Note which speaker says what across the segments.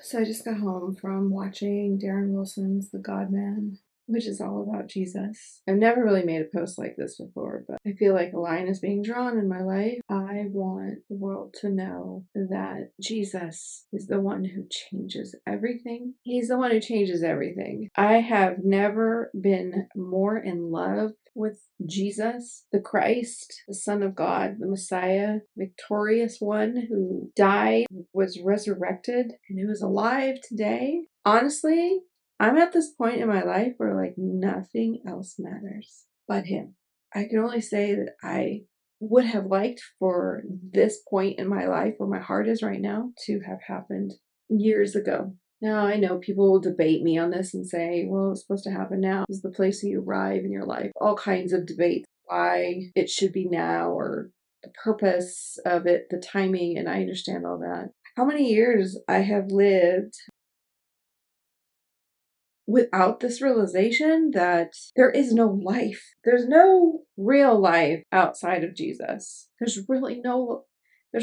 Speaker 1: So I just got home from watching Darren Wilson's The God Man, which is all about Jesus. I've never really made a post like this before, but I feel like a line is being drawn in my life. I want the world to know that Jesus is the one who changes everything. He's the one who changes everything. I have never been more in love with Jesus, the Christ, the Son of God, the Messiah, victorious one who died, was resurrected, and who is alive today. Honestly, I'm at this point in my life where like nothing else matters but him. I can only say that I would have liked for this point in my life where my heart is right now to have happened years ago. Now, I know people will debate me on this and say, well, it's supposed to happen now. This is the place that you arrive in your life. All kinds of debates why it should be now or the purpose of it, the timing, and I understand all that. How many years I have lived without this realization that there is no life. There's no real life outside of Jesus. There's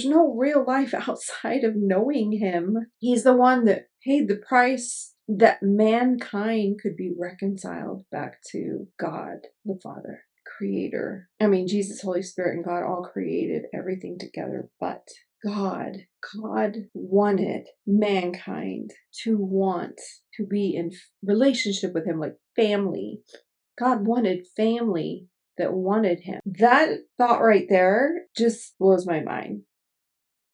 Speaker 1: no real life outside of knowing him. He's the one that paid the price that mankind could be reconciled back to God the Father, Creator. I mean, Jesus, Holy Spirit, and God all created everything together, but God wanted mankind to want to be in relationship with him, like family. God wanted family that wanted him. That thought right there just blows my mind.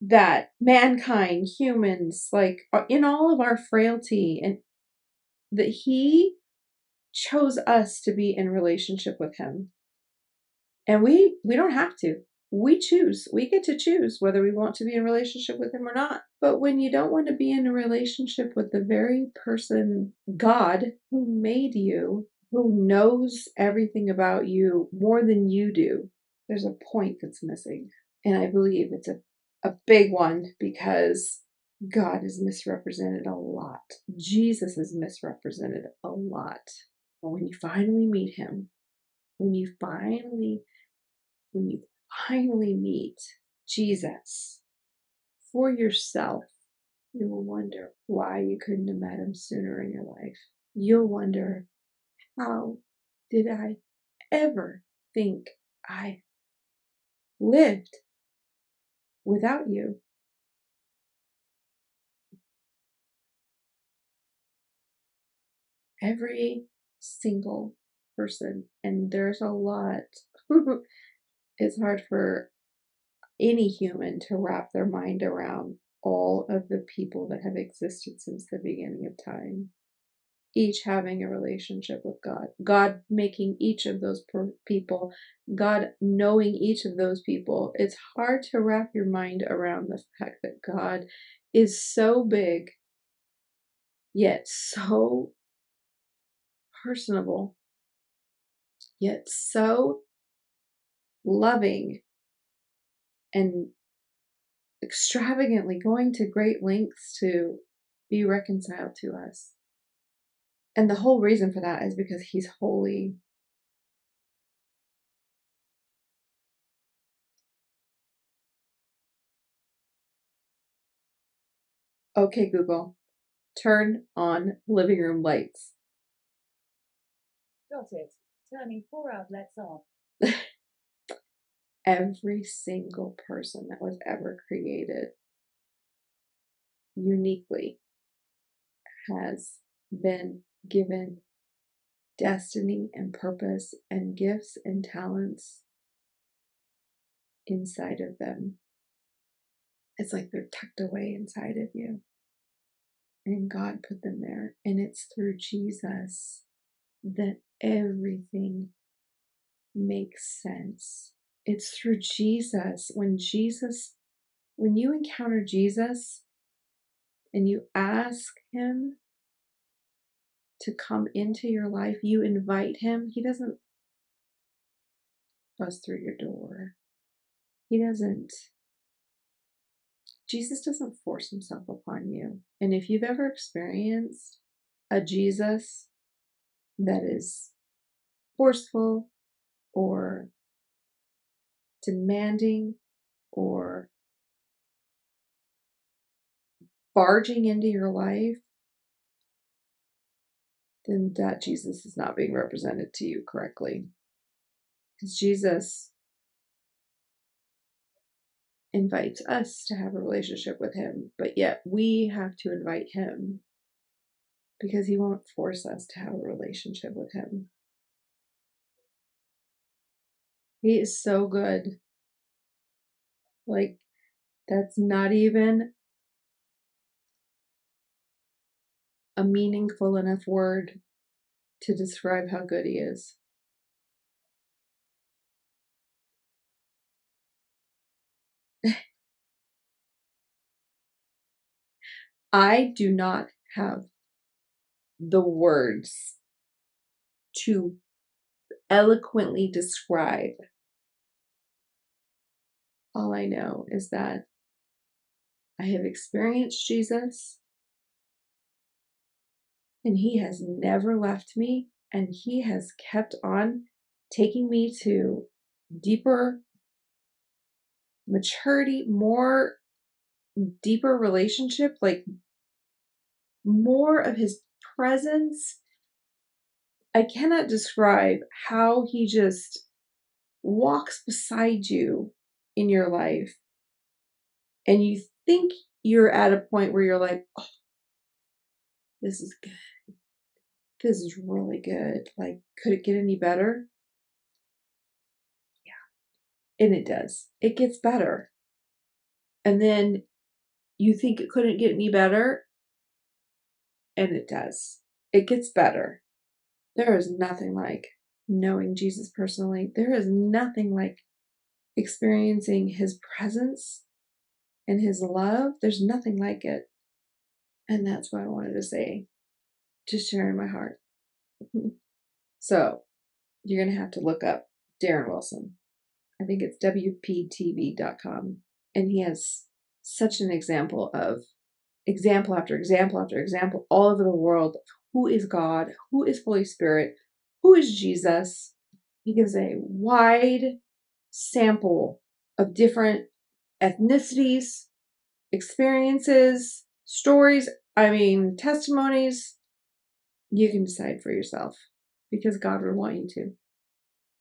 Speaker 1: That mankind, humans, like in all of our frailty, and that he chose us to be in relationship with him. And we don't have to. We choose. We get to choose whether we want to be in a relationship with him or not. But when you don't want to be in a relationship with the very person, God, who made you, who knows everything about you more than you do, there's a point that's missing. And I believe it's a big one because God is misrepresented a lot. Jesus is misrepresented a lot. But when you finally meet him, when you finally meet Jesus for yourself, you will wonder why you couldn't have met him sooner in your life. You'll wonder, how did I ever think I lived without you? Every single person, and there's a lot. It's hard for any human to wrap their mind around all of the people that have existed since the beginning of time, each having a relationship with God, God making each of those people, God knowing each of those people. It's hard to wrap your mind around the fact that God is so big, yet so personable, yet so loving, and extravagantly going to great lengths to be reconciled to us. And the whole reason for that is because he's holy. Okay, Google, turn on living room lights.
Speaker 2: Got it. Turning 4 outlets off.
Speaker 1: Every single person that was ever created uniquely has been given destiny and purpose and gifts and talents inside of them. It's like they're tucked away inside of you. And God put them there. And it's through Jesus that everything makes sense. It's through Jesus. When you encounter Jesus and you ask him to come into your life, you invite him. He doesn't bust through your door. Jesus doesn't force himself upon you. And if you've ever experienced a Jesus that is forceful or demanding or barging into your life, then that Jesus is not being represented to you correctly. Because Jesus invites us to have a relationship with him, but yet we have to invite him because he won't force us to have a relationship with him. He is so good. Like, that's not even a meaningful enough word to describe how good he is. I do not have the words to eloquently describe. All I know is that I have experienced Jesus, and he has never left me, and he has kept on taking me to deeper maturity, more deeper relationship, like more of his presence. I cannot describe how he just walks beside you in your life, and you think you're at a point where you're like, oh, this is good. This is really good. Like, could it get any better? Yeah. And it does. It gets better. And then you think it couldn't get any better, and it does. It gets better. There is nothing like knowing Jesus personally. There is nothing like experiencing his presence and his love. There's nothing like it. And that's what I wanted to say, just sharing my heart. So you're going to have to look up Darren Wilson. I think it's WPTV.com. And he has such an example after example after example all over the world. Who is God? Who is Holy Spirit? Who is Jesus? He gives a wide sample of different ethnicities, experiences, stories, testimonies. You can decide for yourself because God would want you to.